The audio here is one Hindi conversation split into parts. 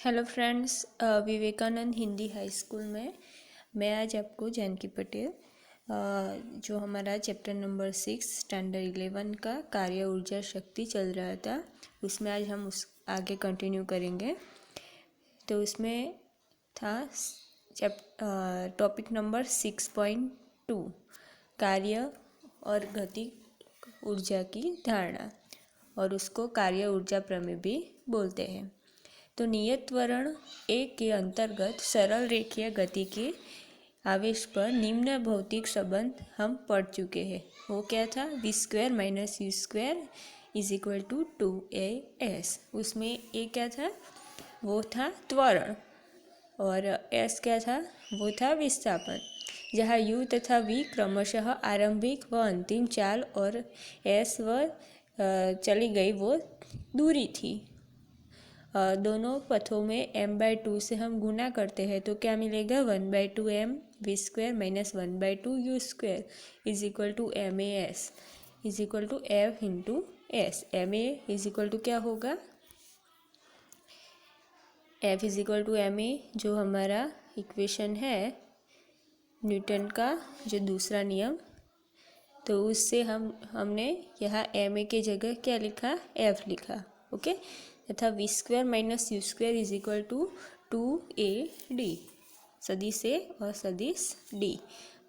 Hello friends, Vivekananda Hindi high school में मैं आज आपको जानकी पटेल जो हमारा चैप्टर नंबर 6 स्टैंडर्ड 11 का कार्य ऊर्जा शक्ति चल रहा था, उसमें आज हम उस आगे कंटिन्यू करेंगे। तो उसमें था टॉपिक नंबर 6.2 कार्य और गति ऊर्जा की धारणा, और उसको कार्य ऊर्जा प्रमेय भी बोलते हैं। तो नियत त्वरण ए के अंतर्गत सरल रेखीय गति के आवेश पर निम्न भौतिक संबंध हम पढ़ चुके हैं। वो क्या था? v² - u² = 2as। उसमें ए क्या था? वो था त्वरण, और एस क्या था? वो था विस्थापन। जहाँ u तथा v क्रमशः आरंभिक व अंतिम चाल और एस व चली गई वो दूरी थी। दोनों पथों में m/2 से हम गुना करते हैं तो क्या मिलेगा? 1/2 m v² - 1/2 u² = mas f into S. ma क्या होगा? f ma, जो हमारा इक्वेशन है न्यूटन का जो दूसरा नियम, तो उससे हमने यहाँ ma के जगह क्या लिखा? f लिखा। ओके। तथा v² - u² = 2ad, सदिश ए और सदिश d।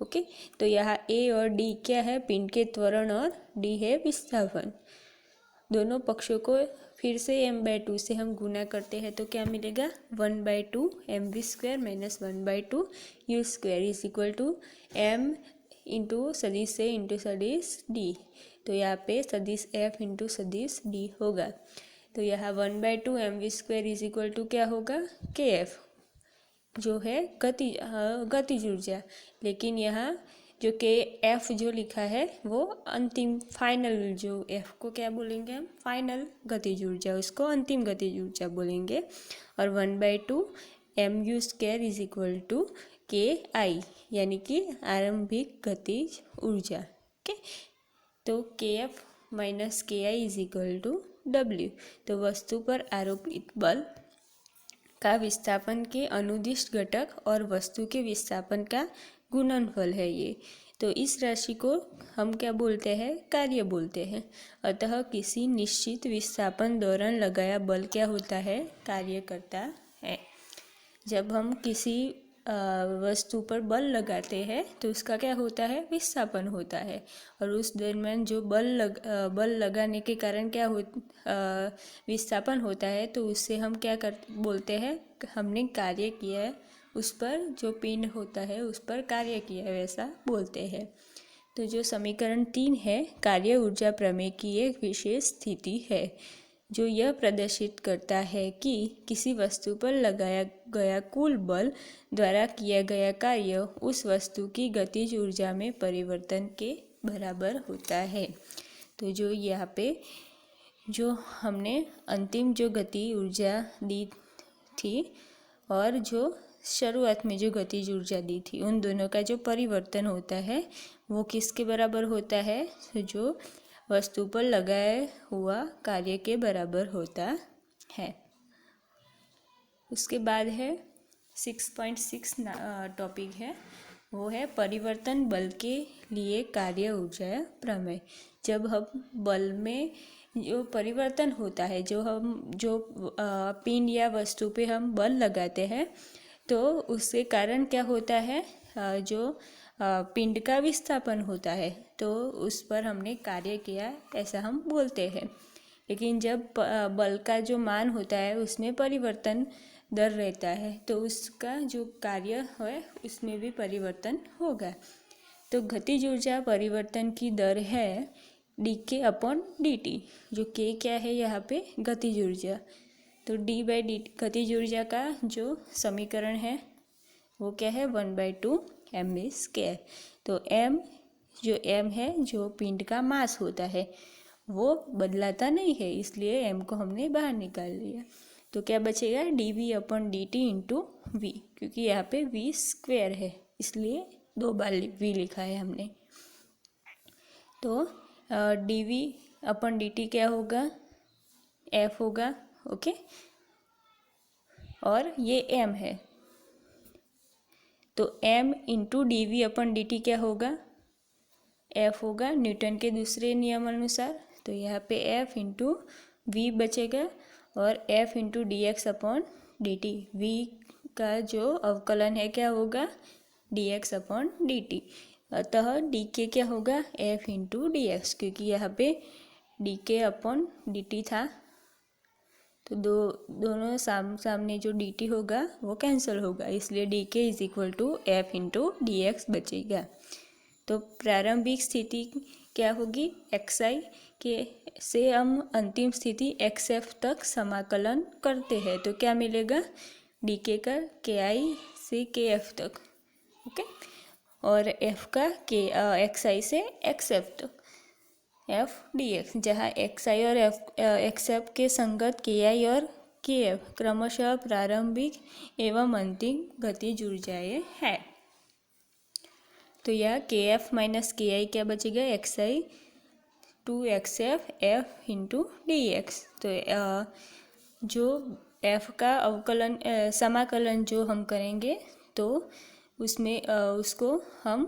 ओके। तो यहाँ a और d क्या है? पिंड के त्वरण, और d है विस्थापन। दोनों पक्षों को फिर से m/2 से हम गुना करते हैं तो क्या मिलेगा? 1/2 mv² - 1/2 u² = m इंटू सदिश ए इंटू सदिश d। तो यहाँ पे सदिश f इंटू सदिश d होगा। तो यहाँ 1/2 mv² = क्या होगा? kf, जो है गतिज ऊर्जा। लेकिन यहाँ जो kf जो लिखा है वो अंतिम फाइनल, जो f को क्या बोलेंगे हम? फाइनल गतिज ऊर्जा, उसको अंतिम गतिज ऊर्जा बोलेंगे। और 1/2 mu² = ki, यानी कि आरंभिक गतिज ऊर्जा। ओके। तो kf - ki = w। तो वस्तु पर आरोपित बल का विस्थापन के अनुदिश घटक और वस्तु के विस्थापन का गुणनफल है ये। तो इस राशि को हम क्या बोलते हैं? कार्य बोलते हैं। अतः किसी निश्चित विस्थापन दौरान लगाया बल क्या होता है? कार्य करता है। जब हम किसी वस्तु पर बल लगाते हैं तो उसका क्या होता है? विस्थापन होता है। और उस दरम्यान जो बल लगाने के कारण क्या विस्थापन होता है, तो उससे हम क्या बोलते हैं? हमने कार्य किया है, उस पर जो पिंड होता है उस पर कार्य किया है, वैसा बोलते हैं। तो जो समीकरण 3 है, कार्य ऊर्जा प्रमेय की एक विशेष स्थिति है जो यह प्रदर्शित करता है कि किसी वस्तु पर लगाया गया कुल बल द्वारा किया गया कार्य उस वस्तु की गतिज ऊर्जा में परिवर्तन के बराबर होता है। तो जो यहाँ पे जो हमने अंतिम जो गति ऊर्जा दी थी और जो शुरुआत में जो गतिज ऊर्जा दी थी, उन दोनों का जो परिवर्तन होता है वो किसके बराबर होता है? जो वस्तु पर लगाया हुआ कार्य के बराबर होता है। उसके बाद है 6.6 टॉपिक है, वो है परिवर्तन बल के लिए कार्य ऊर्जा प्रमेय। जब हम बल में जो परिवर्तन होता है, जो पिंड या वस्तु पे हम बल लगाते हैं, तो उसके कारण क्या होता है? जो पिंड का विस्थापन होता है, तो उस पर हमने कार्य किया, ऐसा हम बोलते हैं। लेकिन जब बल का जो मान होता है उसमें परिवर्तन दर रहता है, तो उसका जो कार्य है उसमें भी परिवर्तन होगा। तो गतिज ऊर्जा परिवर्तन की दर है dk/dt, जो k क्या है यहाँ पे? गतिज ऊर्जा। तो d/dt गतिज ऊर्जा का जो समीकरण है वो क्या है? 1/2 mv²। तो m जो m है, जो पिंड का मास होता है, वो बदलाता नहीं है, इसलिए m को हमने बाहर निकाल लिया। तो क्या बचेगा? dv/dt इंटू v, क्योंकि यहाँ पे v² है इसलिए 2 बार v लिखा है हमने। तो dv/dt क्या होगा? f होगा। ओके। और ये m है, तो m into D V upon D T क्या होगा, f होगा न्यूटन के दूसरे नियम अनुसार। तो यहाँ पे f इंटू वी बचेगा और f into D X upon D T. V का जो अवकलन है क्या होगा, D X upon D T. अतः डी के क्या होगा, f इंटू डी एक्स, क्योंकि यहाँ पे डी के अपॉन डी टी था, तो दोनों सामने जो डी टी होगा वो कैंसिल होगा, इसलिए डी के is equal to F into D X बचेगा। तो प्रारंभिक स्थिति क्या होगी, एक्स आई के से हम अंतिम स्थिति एक्स एफ तक समाकलन करते हैं, तो क्या मिलेगा, डी के का के आई से के एफ तक, ओके, और एफ का के एक्स आई से एक्स एफ तक, एफ डी एक्स, जहाँ एक्स आई और एक्स एफ के संगत के आई और के एफ क्रमशः प्रारंभिक एवं अंतिम गतिज ऊर्जाएं है। तो यह के एफ माइनस के आई क्या बचेगा, X I to X F into D X. तो जो एफ का अवकलन समाकलन जो हम करेंगे तो उसमें उसको हम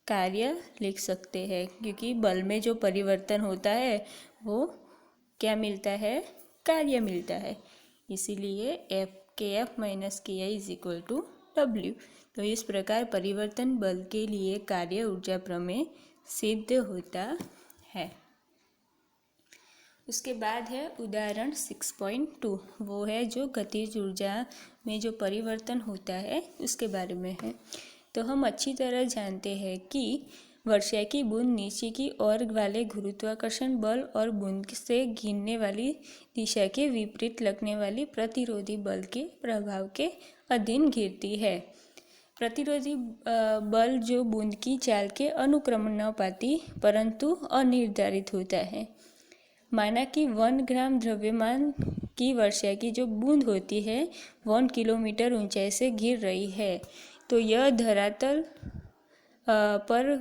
कार्य लिख सकते हैं, क्योंकि बल में जो परिवर्तन होता है वो क्या मिलता है, कार्य मिलता है, इसीलिए एफ के एफ माइनस के I is equal to W. तो इस प्रकार परिवर्तन बल के लिए कार्य ऊर्जा प्रमेय सिद्ध होता है। उसके बाद है उदाहरण 6.2, वो है जो गतिज ऊर्जा में जो परिवर्तन होता है उसके बारे में है। तो हम अच्छी तरह जानते हैं कि वर्षा की बूंद नीचे की ओर वाले गुरुत्वाकर्षण बल और बूंद से गिरने वाली दिशा के विपरीत लगने वाली प्रतिरोधी बल के प्रभाव के अधीन गिरती है। प्रतिरोधी बल जो बूंद की चाल के अनुक्रमणानुपाती परंतु अनिर्धारित होता है। माना कि 1 ग्राम द्रव्यमान की वर्षा की जो बूंद होती है 1 किलोमीटर ऊंचाई से गिर रही है, तो यह धरातल पर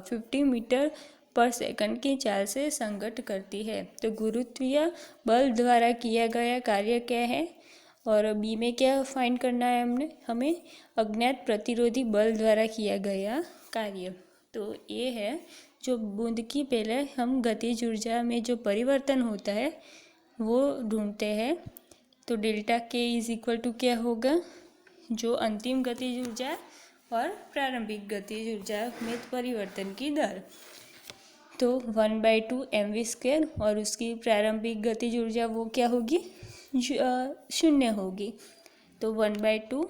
50 मीटर पर सेकंड की चाल से संघट्ट करती है। तो गुरुत्वीय बल द्वारा किया गया कार्य क्या है, और बी में क्या फाइंड करना है हमें अज्ञात प्रतिरोधी बल द्वारा किया गया कार्य। तो ये है जो बूंद की पहले हम गतिज ऊर्जा में जो परिवर्तन होता है वो ढूंढते हैं। तो डेल्टा के इज इक्वल टू क्या होगा, जो अंतिम गतिज ऊर्जा और प्रारंभिक गतिज ऊर्जा में परिवर्तन की दर, तो 1/2 mv², और उसकी प्रारंभिक गतिज ऊर्जा वो क्या होगी, 0 होगी। तो 1/2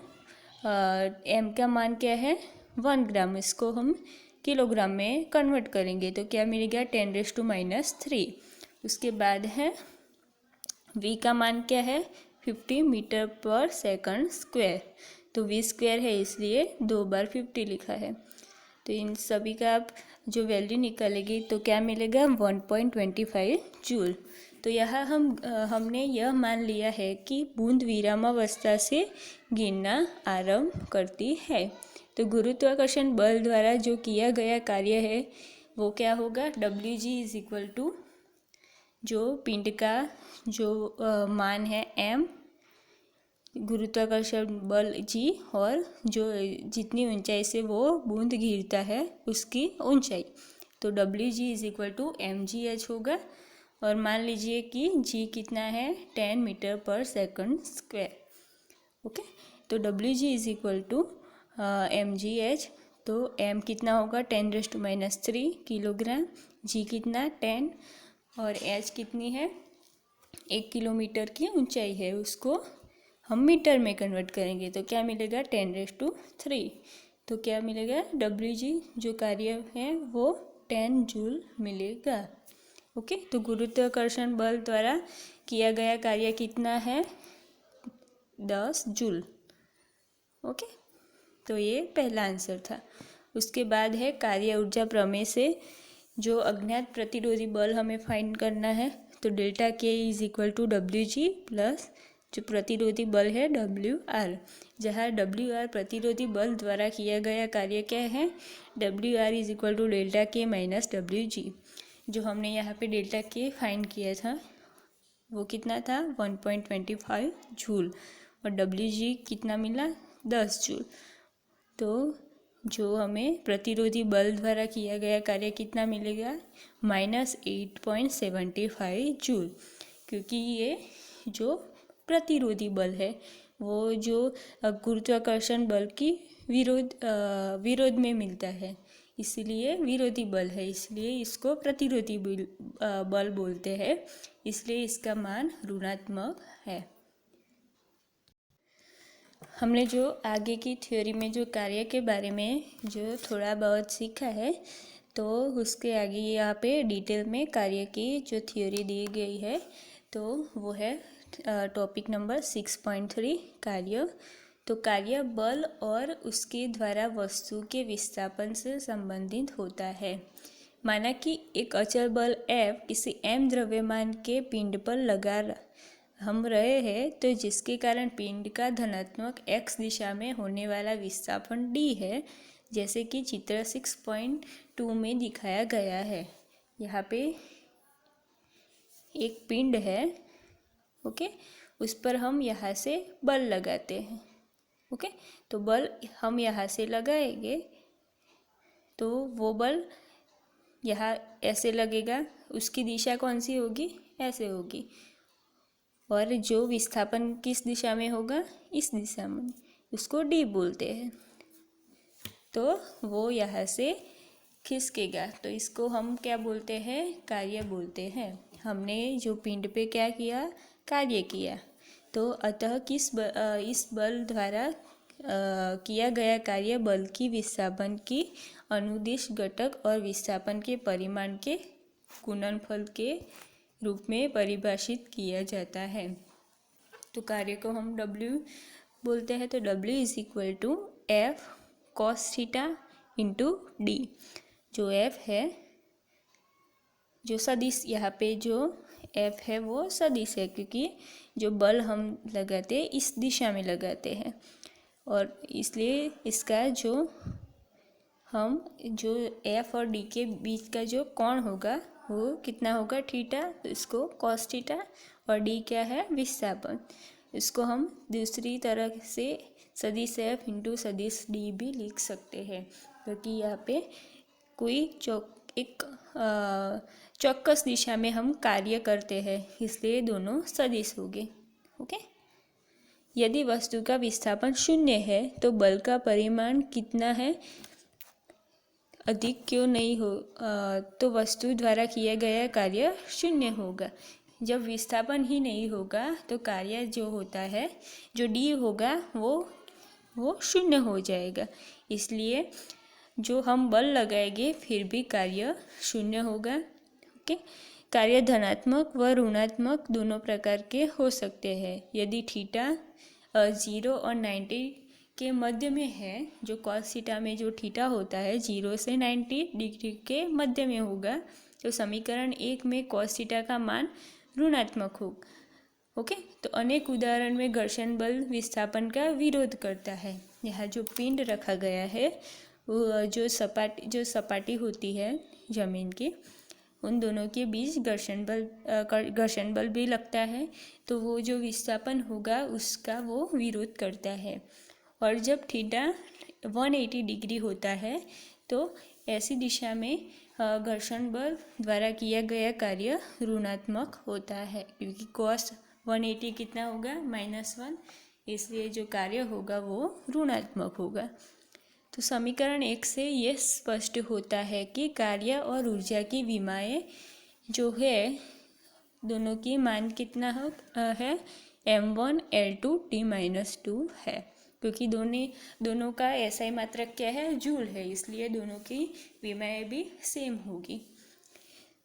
m का मान क्या है, 1 ग्राम, इसको हम किलोग्राम में कन्वर्ट करेंगे तो क्या मिलेगा 10⁻³ उसके बाद है v का मान क्या है 50 मीटर पर सेकंड स्क्वायर, तो v स्क्वायर है इसलिए 2 बार 50 लिखा है। तो इन सभी का आप जो वैल्यू निकालेगी तो क्या मिलेगा 1.25 जूल। तो यहाँ हमने यह मान लिया है कि बूंद विरामावस्था से गिरना आरंभ करती है। तो गुरुत्वाकर्षण बल द्वारा जो किया गया कार्य है वो क्या होगा, Wg इज इक्वल टू जो पिंड का जो मान है m, गुरुत्वाकर्षण बल g, और जो जितनी ऊंचाई से वो बूंद गिरता है उसकी ऊंचाई, तो Wg is equal to mgh होगा। और मान लीजिए कि g कितना है 10 metre per second square, okay. तो Wg is equal to mgh, तो m कितना होगा 10⁻³ किलोग्राम, g कितना 10, और h कितनी है 1 किलोमीटर की ऊंचाई है, उसको हम मीटर में कन्वर्ट करेंगे तो क्या मिलेगा 10⁻³ तो क्या मिलेगा Wg जो कार्य है वो 10 जूल मिलेगा, ओके। तो गुरुत्वाकर्षण बल द्वारा किया गया कार्य कितना है 10 जूल, ओके। तो ये पहला आंसर था। उसके बाद है कार्य ऊर्जा प्रमेय से जो अज्ञात प्रतिरोधी बल हमें फाइंड करना है, तो डेल्टा के is equal to Wg plus जो प्रतिरोधी बल है WR, जहाँ WR प्रतिरोधी बल द्वारा किया गया कार्य क्या है WR is equal to delta के माइनस WG, जो हमने यहाँ पे डेल्टा के फाइंड किया था वो कितना था 1.25 जूल, और Wg कितना मिला 10 जूल। तो जो हमें प्रतिरोधी बल द्वारा किया गया कार्य कितना मिलेगा -8.75 जूल, क्योंकि ये जो प्रतिरोधी बल है वो जो गुरुत्वाकर्षण बल की विरोध में मिलता है, इसलिए विरोधी बल है, इसलिए इसको प्रतिरोधी बल बोलते हैं, इसलिए इसका मान ऋणात्मक है। हमने जो आगे की थ्योरी में जो कार्य के बारे में जो थोड़ा बहुत सीखा है, तो उसके आगे यहाँ पे डिटेल में कार्य की जो थ्योरी दी गई है, तो वो है टॉपिक नंबर 6.3 कार्य। तो कार्य बल और उसके द्वारा वस्तु के विस्थापन से संबंधित होता है। माना कि एक अचल बल F किसी m द्रव्यमान के पिंड पर लगा हम रहे हैं, तो जिसके कारण पिंड का धनात्मक x दिशा में होने वाला विस्थापन d है, जैसे कि चित्र 6.2 में दिखाया गया है। यहाँ पे एक पिंड है, ओके, उस पर हम यहाँ से बल लगाते हैं, ओके। तो बल हम यहाँ से लगाएंगे तो वो बल यहाँ ऐसे लगेगा, उसकी दिशा कौन सी होगी, ऐसे होगी, और जो विस्थापन किस दिशा में होगा, इस दिशा में, उसको डी बोलते हैं। तो वो यहाँ से खिसकेगा, तो इसको हम क्या बोलते हैं, कार्य बोलते हैं। हमने जो पिंड पे क्या किया, कार्य किया। तो अतः इस बल द्वारा किया गया कार्य बल की विस्थापन की अनुदिश घटक और विस्थापन के परिमाण के गुणनफल के रूप में परिभाषित किया जाता है। तो कार्य को हम W बोलते हैं। तो W is equal to F cos theta into D। जो F है, जो सदिश, यहाँ पे जो F है वो सदिश है, क्योंकि जो बल हम लगाते हैं इस दिशा में लगाते हैं, और इसलिए इसका जो F और D के बीच का जो कोण होगा वो कितना होगा, थीटा। तो इसको cos थीटा, और D क्या है, विस्थापन। इसको हम दूसरी तरह से सदिश F इंटू सदिश D भी लिख सकते हैं, क्योंकि यहाँ पे कोई एक चौकस दिशा में हम कार्य करते हैं, इसलिए दोनों सदिश हो गए, ओके। यदि वस्तु का विस्थापन 0 है तो बल का परिमाण कितना है, अधिक क्यों नहीं हो, तो वस्तु द्वारा किया गया कार्य 0 होगा। जब विस्थापन ही नहीं होगा तो कार्य जो होता है, जो D होगा वो 0 हो जाएगा, इसलिए जो हम बल लगाएंगे फिर भी कार्य 0 होगा, ओके। कार्य धनात्मक व ऋणात्मक दोनों प्रकार के हो सकते हैं। यदि थीटा 0 और 90 के मध्य में है, जो cos थीटा में जो थीटा होता है 0 से 90 डिग्री के मध्य में होगा, तो समीकरण 1 में cos थीटा का मान ऋणात्मक होगा, ओके। तो अनेक उदाहरण में घर्षण बल विस्थापन का विरोध करता है। यहाँ जो पिंड रखा गया है, वो जो सपाटी होती है जमीन की, उन दोनों के बीच घर्षण बल भी लगता है, तो वो जो विस्थापन होगा उसका वो विरोध करता है। और जब थीटा 180 डिग्री होता है तो ऐसी दिशा में घर्षण बल द्वारा किया गया कार्य ऋणात्मक होता है, क्योंकि cos 180 कितना होगा, -1, इसलिए जो कार्य होगा वो ऋणात्मक होगा। तो समीकरण 1 से ये स्पष्ट होता है कि कार्य और ऊर्जा की विमाएँ जो है दोनों की मान कितना है, m1 L2 T-2 है, क्योंकि दोनों का SI मात्रक क्या है, जूल है, इसलिए दोनों की विमाएँ भी सेम होगी।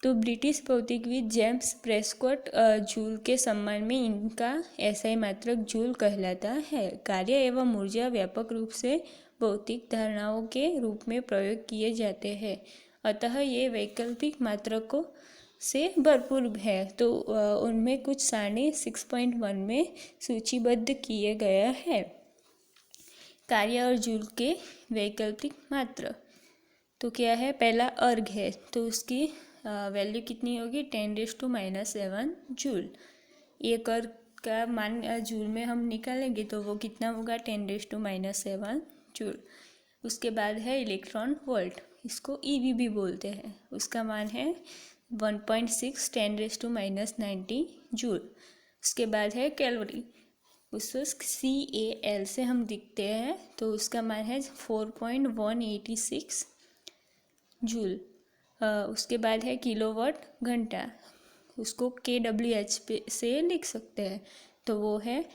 तो ब्रिटिश भौतिकविद जेम्स प्रेस्कॉट जूल के सम्मान में इनका SI मात्रक जूल कहलाता है। कार्य एवं ऊर्जा व्यापक रूप से भौतिक धारणाओं के रूप में प्रयोग किए जाते हैं, अतः ये वैकल्पिक मात्रकों से भरपूर है। तो उनमें कुछ सारणी 6.1 में सूचीबद्ध किए गया है। कार्य और जूल के वैकल्पिक मात्रक तो क्या है, पहला अर्ग है, तो उसकी वैल्यू कितनी होगी, 10⁻⁷ जूल। एक अर्ग का मान जूल में हम निकालेंगे तो वो कितना होगा 10⁻⁷ जूल। उसके बाद है इलेक्ट्रॉन वोल्ट, इसको ईवी भी बोलते हैं, उसका मान है 1.6 10⁻90 जूल। उसके बाद है कैलोरी, उसको CAL से हम दिखते हैं तो उसका मान है 4.186 जूल। उसके बाद है किलोवाट घंटा, उसको KWH से लिख सकते हैं तो वो है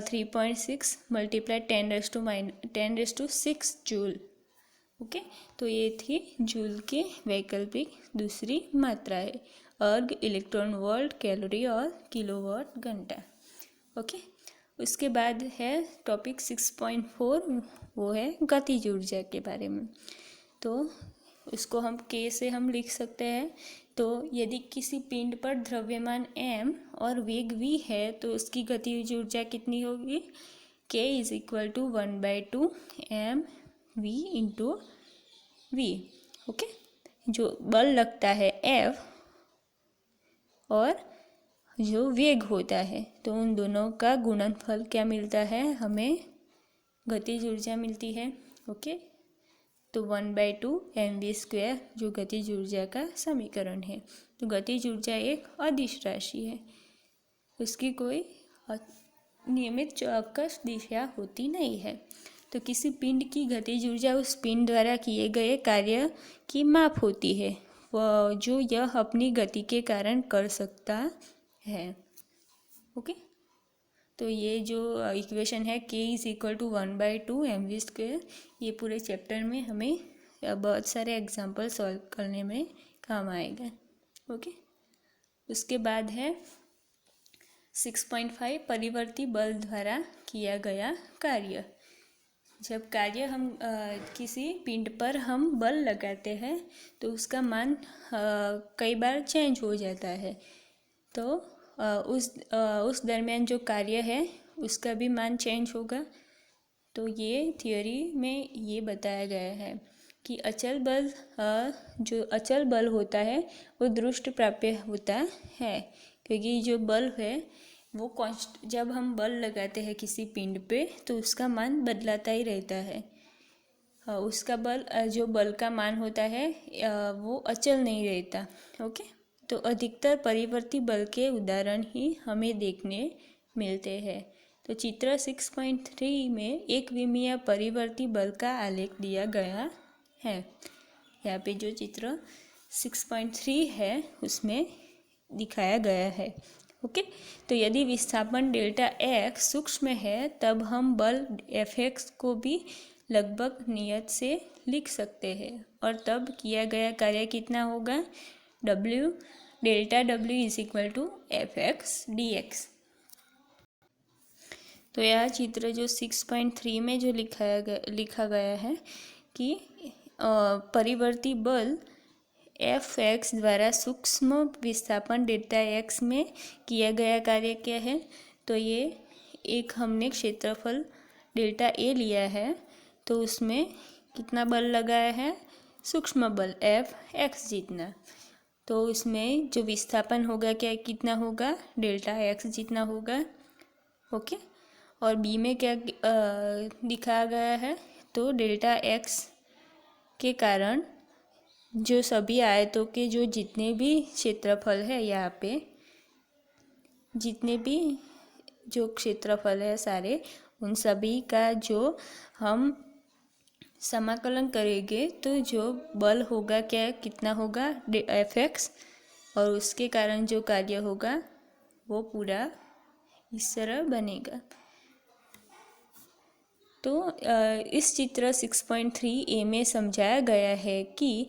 3.6 × 10⁻6 जूल। ओके, तो ये थी जूल की वैकल्पिक दूसरी मात्राएं, अर्ग, इलेक्ट्रॉन वोल्ट, कैलोरी और किलोवाट घंटा। ओके, उसके बाद है टॉपिक 6.4, वो है गतिज ऊर्जा के बारे में। तो उसको हम K से हम लिख सकते हैं। तो यदि किसी पिंड पर द्रव्यमान m और वेग v है तो उसकी गतिज ऊर्जा कितनी होगी? K = 1/2 mv × v। ओके, जो बल लगता है F और जो वेग होता है तो उन दोनों का गुणनफल क्या मिलता है? हमें गतिज ऊर्जा मिलती है। ओके, तो 1/2 mv² जो गतिज ऊर्जा का समीकरण है। तो गतिज ऊर्जा एक अदिश राशि है, उसकी कोई नियमित चौकस दिशा होती नहीं है। तो किसी पिंड की गतिज ऊर्जा उस पिंड द्वारा किए गए कार्य की माप होती है, वह जो यह अपनी गति के कारण कर सकता है। ओके, तो ये जो इक्वेशन है K = 1/2 mv², ये पूरे चैप्टर में हमें बहुत सारे एग्जाम्पल सॉल्व करने में काम आएगा। ओके, उसके बाद है 6.5 परिवर्ती बल द्वारा किया गया कार्य। जब कार्य हम किसी पिंड पर हम बल लगाते हैं तो उसका मान कई बार चेंज हो जाता है, तो उस दरमियान जो कार्य है उसका भी मान चेंज होगा। तो ये थियोरी में ये बताया गया है कि अचल बल, जो अचल बल होता है वो दृष्ट प्राप्य होता है, क्योंकि जो बल है वो जब हम बल लगाते हैं किसी पिंड पे तो उसका मान बदलाता ही रहता है। उसका बल, जो बल का मान होता है वो अचल नहीं रहता। ओके, तो अधिकतर परिवर्ती बल के उदाहरण ही हमें देखने मिलते हैं। तो चित्र 6.3 में एक विमीय परिवर्ती बल का आलेख दिया गया है। यहाँ पे जो चित्र 6.3 है उसमें दिखाया गया है। ओके, तो यदि विस्थापन डेल्टा x सूक्ष्म है तब हम बल Fx को भी लगभग नियत से लिख सकते हैं, और तब किया गया कार्य कितना होगा? Delta W = Fx dx। तो यह चित्र जो 6.3 में जो लिखा गया है कि परिवर्ती बल Fx द्वारा सूक्ष्म विस्थापन डेल्टा x में किया गया कार्य क्या है? तो ये एक हमने क्षेत्रफल डेल्टा A लिया है, तो उसमें कितना बल लगाया है? सूक्ष्म बल Fx जितना। तो उसमें जो विस्थापन होगा क्या कितना होगा? डेल्टा x जितना होगा। ओके, और B में क्या दिखाया गया है? तो डेल्टा x के कारण जो सभी आयतों के जो जितने भी क्षेत्रफल है, यहाँ पे जितने भी जो क्षेत्रफल है सारे, उन सभी का जो हम समाकलन करेंगे तो जो बल होगा क्या कितना होगा? Fx, और उसके कारण जो कार्य होगा वो पूरा इस तरह बनेगा। तो इस चित्र 6.3a में समझाया गया है कि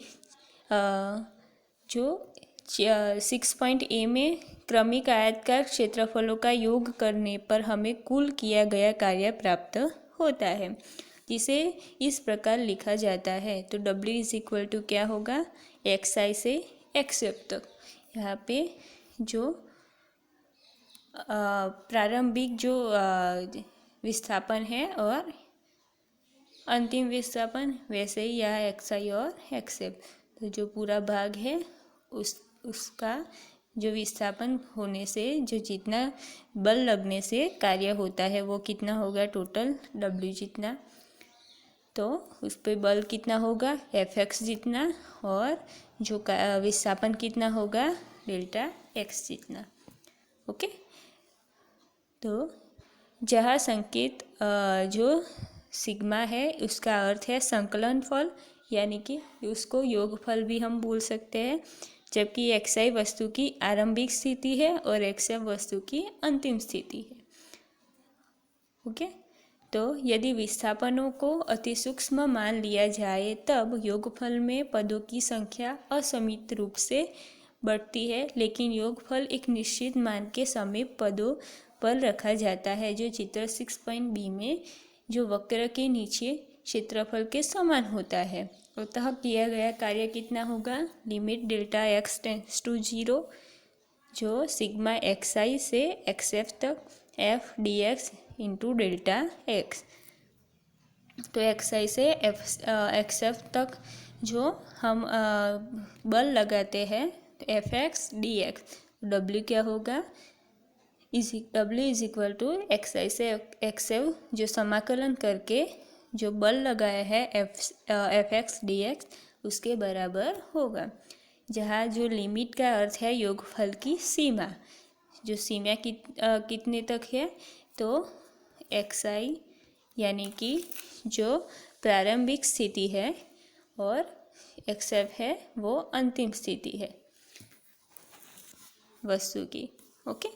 जो 6.a में क्रमिक आयताकार क्षेत्रफलों का योग करने पर हमें कुल किया गया कार्य प्राप्त होता है, जिसे इस प्रकार लिखा जाता है। तो W = क्या होगा? xi से xf तक। यहाँ पे जो प्रारंभिक जो विस्थापन है और अंतिम विस्थापन, वैसे ही यहाँ xi और xf, तो जो पूरा भाग है उसका जो विस्थापन होने से जो जितना बल लगने से कार्य होता है वो कितना होगा, टोटल W जितना, तो उस पर बल कितना होगा, Fx जितना, और जो विस्थापन कितना होगा, डेल्टा x जितना। ओके, तो जहाँ संकेत जो सिग्मा है उसका अर्थ है संकलन फल, यानी कि उसको योगफल भी हम बोल सकते हैं, जबकि xi वस्तु की आरंभिक स्थिति है और xf वस्तु की अंतिम स्थिति है। ओके, तो यदि विस्थापनों को अति सूक्ष्म मान लिया जाए तब योगफल में पदों की संख्या असीमित रूप से बढ़ती है, लेकिन योगफल एक निश्चित मान के समीप पदों पर रखा जाता है, जो चित्र 6.b में जो वक्र के नीचे क्षेत्रफल के समान होता है। अतः किया गया कार्य कितना होगा, limit delta x tends to 0, जो सिग्मा xi से xf तक f dx into delta x। तो xi से xf तक जो हम बल लगाते हैं तो fx dx, w क्या होगा, W is equal to xi से xf जो समाकलन करके जो बल लगाया है fx dx उसके बराबर होगा, जहाँ जो लिमिट का अर्थ है योगफल की सीमा, जो सीमा कितने तक है, तो xi यानी कि जो प्रारंभिक स्थिति है और xf है वो अंतिम स्थिति है वस्तु की। ओके,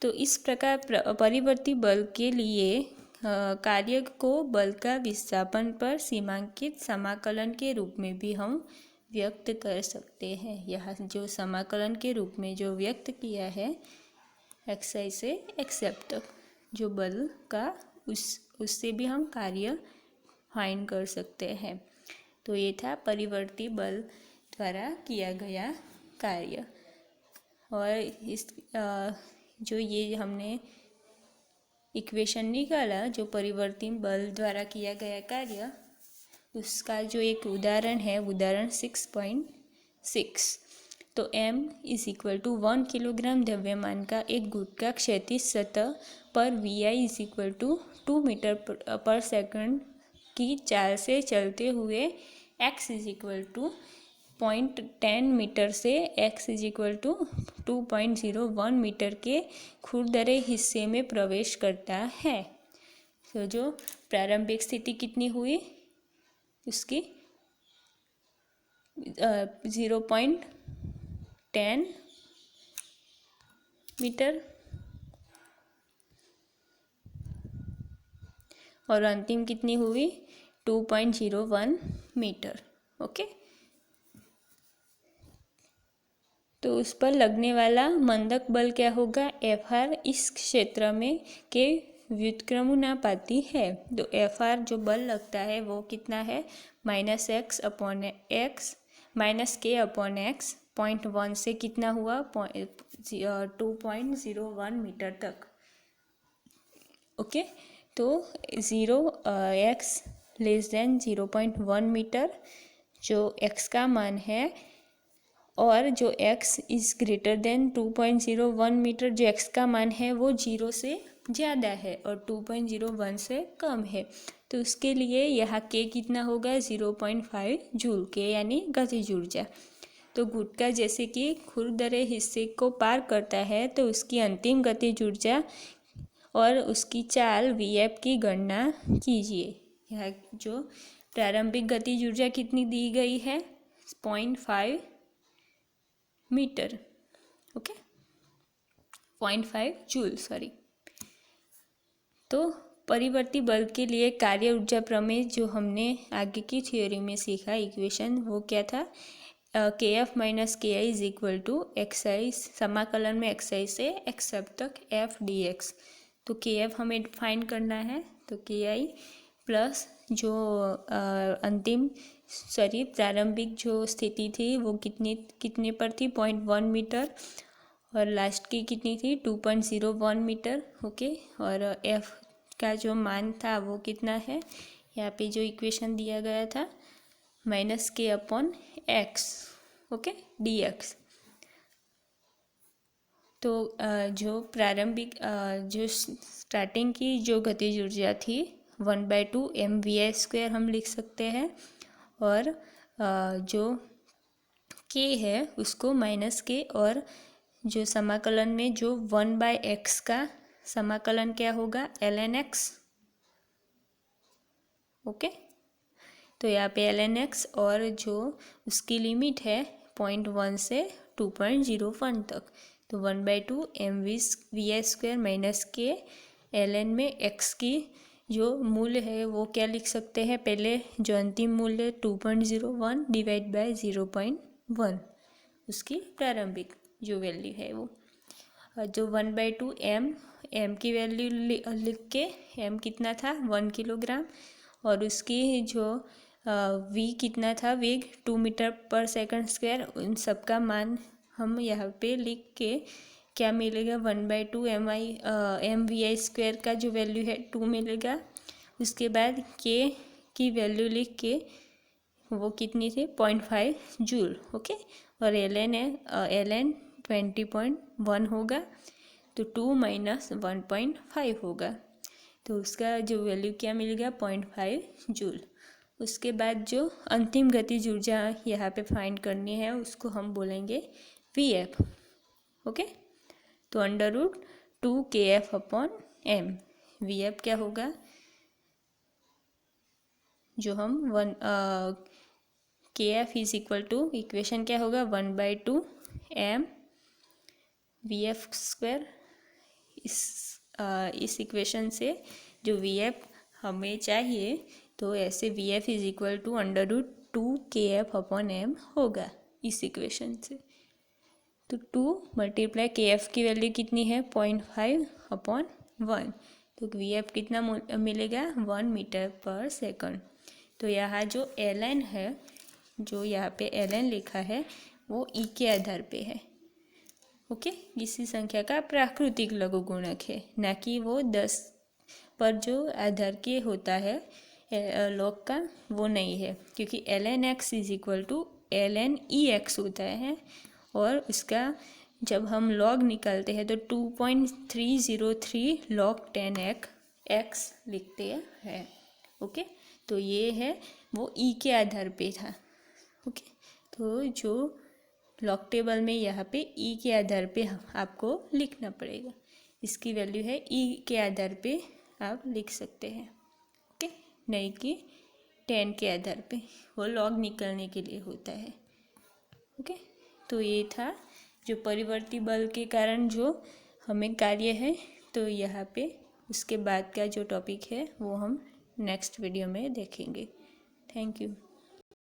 तो इस प्रकार परिवर्ती बल के लिए कार्य को बल का विस्थापन पर सीमांकित समाकलन के रूप में भी हम व्यक्त कर सकते हैं। यह जो समाकलन के रूप में जो व्यक्त किया है xi से xf तक जो बल का, उससे भी हम कार्य फाइंड कर सकते हैं। तो ये था परिवर्ती बल द्वारा किया गया कार्य। और इस जो ये हमने इक्वेशन निकाला जो परिवर्ती बल द्वारा किया गया कार्य, उसका जो एक उदाहरण है, उदाहरण 6.6, तो m is equal to 1 kilogram द्रव्यमान का एक गुटका क्षैतिज सतह पर vi is equal to 2 metre per second की चाल से चलते हुए x is equal to 0.10 metre से x is equal to 2.01 metre के खुरदरे हिस्से में प्रवेश करता है। तो जो प्रारंभिक स्थिति कितनी हुई, उसकी 0.10 मीटर और अंतिम कितनी हुई 2.01 मीटर। ओके, तो उस पर लगने वाला मंदक बल क्या होगा, Fr इस क्षेत्र में के व्युत्क्रमनुपाती है। तो Fr जो बल लगता है वो कितना है, -x/x -k/x 0.1 से कितना हुआ 2.01 मीटर तक। ओके, तो 0x < 0.1 मीटर जो x का मान है, और जो x is greater than 2.01 metre जो x का मान है वो 0 से ज़्यादा है और 2.01 से कम है। तो उसके लिए यहाँ k कितना होगा 0.5 जूल के, यानी गतिज ऊर्जा। तो गुटका जैसे कि खुरदरे हिस्से को पार करता है तो उसकी अंतिम गतिज ऊर्जा और उसकी चाल vf की गणना कीजिए। यह जो प्रारंभिक गतिज ऊर्जा कितनी दी गई है 0.5 मीटर, ओके 0.5 जूल सॉरी। तो परिवर्ती बल के लिए कार्य ऊर्जा प्रमेय जो हमने आगे की थ्योरी में सीखा इक्वेशन, वो क्या था, kf minus ki is equal to xi समाकलन में xi से xf तक f dx। तो kf हमें फाइंड करना है, तो ki प्लस जो अंतिम प्रारंभिक जो स्थिति थी वो कितने पर थी 0.1 मीटर, और लास्ट की कितनी थी 2.01 मीटर। ओके, और f का जो मान था वो कितना है, यहाँ पे जो इक्वेशन दिया गया था -k/x ओके dx। तो जो प्रारंभिक जो स्टार्टिंग की जो गतिज ऊर्जा थी 1/2 mv² हम लिख सकते हैं, और जो k है उसको -k, और जो समाकलन में जो 1/x का समाकलन क्या होगा, ln x। ओके, तो यहाँ पे ln x और जो उसकी लिमिट है 0.1 से 2.01 तक, तो 1/2 mv² माइनस के ln में x की जो मूल्य है वो क्या लिख सकते हैं, पहले जो अंतिम मूल्य 2.01 डिवाइड बाय 0.1, उसकी प्रारंभिक जो वैल्यू है वो, जो 1/2 m की वैल्यू लिख के, m कितना था 1 किलोग्राम, और उसकी जो v कितना था, वेग 2 मीटर पर सेकंड स्क्वायर, उन सब का मान हम यहाँ पे लिख के क्या मिलेगा, 1/2 mvi² का जो वैल्यू है 2 मिलेगा। उसके बाद k की वैल्यू लिख के वो कितनी थी 0.5 जूल। ओके, और ln है ln 20.1 होगा, तो 2 - 1.5 होगा, तो उसका जो वैल्यू क्या मिलेगा 0.5 जूल। उसके बाद जो अंतिम गतिज ऊर्जा यहाँ पे फाइंड करनी है उसको हम बोलेंगे Vf। ओके, तो √2 kF/m, Vf क्या होगा, जो हम kF = इक्वेशन क्या होगा 1/2 m Vf²। इस इक्वेशन से जो Vf हमें चाहिए, तो ऐसे Vf = √2 kF/m होगा इस इक्वेशन से। तो 2 × kF की वैल्यू कितनी है 0.5/1, तो Vf कितना मिलेगा 1 मीटर पर सेकंड। तो यहाँ जो ln है, जो यहाँ पे ln लिखा है वो e के आधार पे है। ओके, किसी संख्या का प्राकृतिक लघुगुणक है, ना कि वो 10 पर जो आधार के होता है लॉग का, वो नहीं है, क्योंकि ln x = ln ex होता है, और उसका जब हम लॉग निकालते हैं तो 2.303 log 10x लिखते हैं। ओके, तो ये है वो e के आधार पे था। ओके, तो जो लॉग टेबल में यहाँ पे e के आधार पे आपको लिखना पड़ेगा, इसकी वैल्यू है e के आधार पे आप लिख सकते हैं। ओके, नहीं कि 10 के आधार पे, वो लॉग निकालने के लिए होता है। ओके, तो ये था जो परिवर्ती बल के कारण जो हमें कार्य है। तो यहाँ पे उसके बाद का जो टॉपिक है वो हम नेक्स्ट वीडियो में देखेंगे। Thank you.